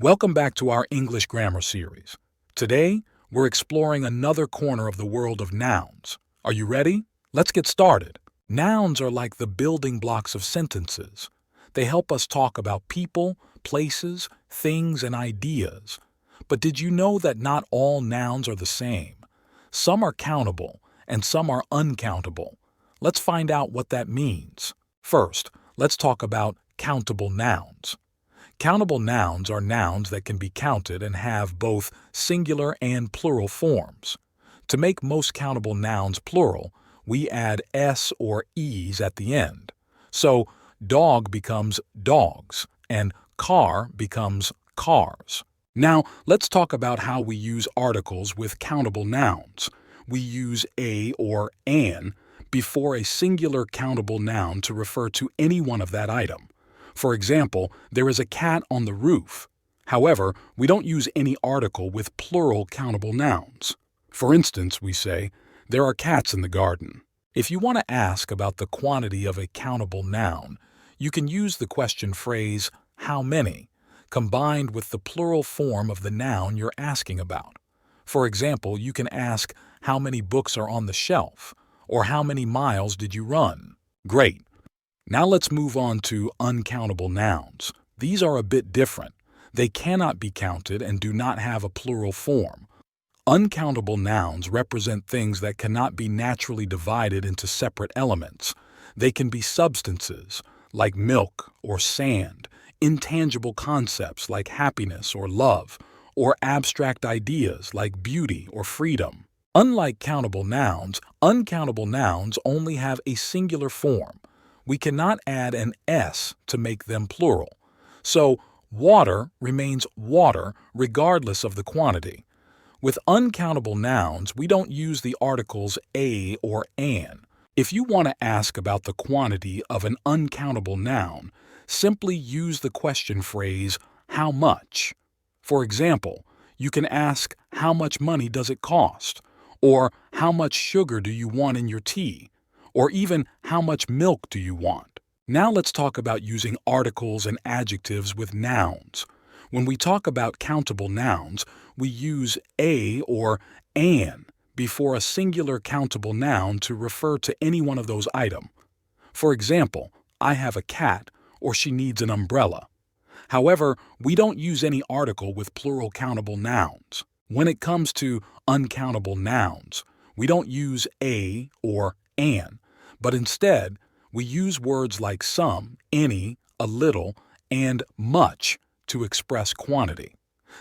Welcome back to our English grammar series. Today, we're exploring another corner of the world of nouns. Are you ready? Let's get started. Nouns are like the building blocks of sentences. They help us talk about people, places, things, and ideas. But did you know that not all nouns are the same? Some are countable, and some are uncountable. Let's find out what that means. First, let's talk about countable nouns. Countable nouns are nouns that can be counted and have both singular and plural forms. To make most countable nouns plural, we add s or es at the end. So, dog becomes dogs, and car becomes cars. Now, let's talk about how we use articles with countable nouns. We use a or an before a singular countable noun to refer to any one of that item. For example, there is a cat on the roof. However, we don't use any article with plural countable nouns. For instance, we say, there are cats in the garden. If you want to ask about the quantity of a countable noun, you can use the question phrase, how many, combined with the plural form of the noun you're asking about. For example, you can ask, how many books are on the shelf? Or how many miles did you run? Great. Now let's move on to uncountable nouns. These are a bit different. They cannot be counted and do not have a plural form. Uncountable nouns represent things that cannot be naturally divided into separate elements. They can be substances, like milk or sand, intangible concepts like happiness or love, or abstract ideas like beauty or freedom. Unlike countable nouns, uncountable nouns only have a singular form. We cannot add an s to make them plural. So, water remains water regardless of the quantity. With uncountable nouns, we don't use the articles a or an. If you want to ask about the quantity of an uncountable noun, simply use the question phrase, how much? For example, you can ask, how much money does it cost? Or, how much sugar do you want in your tea? Or even, how much milk do you want? Now let's talk about using articles and adjectives with nouns. When we talk about countable nouns, we use a or an before a singular countable noun to refer to any one of those items. For example, I have a cat, or she needs an umbrella. However, we don't use any article with plural countable nouns. When it comes to uncountable nouns, we don't use a or an, but instead, we use words like some, any, a little, and much to express quantity.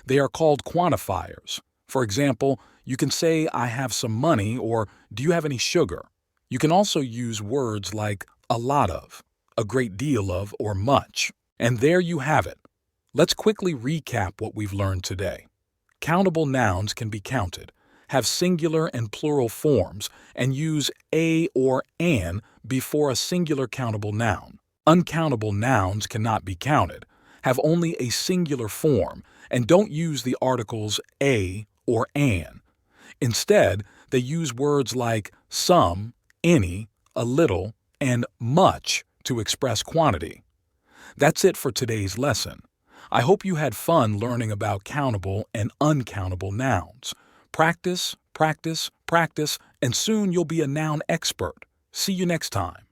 They are called quantifiers. For example, you can say, I have some money, or do you have any sugar? You can also use words like a lot of, a great deal of, or much. And there you have it. Let's quickly recap what we've learned today. Countable nouns can be counted, have singular and plural forms, and use a or an before a singular countable noun. Uncountable nouns cannot be counted, have only a singular form, and don't use the articles a or an. Instead, they use words like some, any, a little, and much to express quantity. That's it for today's lesson. I hope you had fun learning about countable and uncountable nouns. Practice, practice, practice, and soon you'll be a noun expert. See you next time.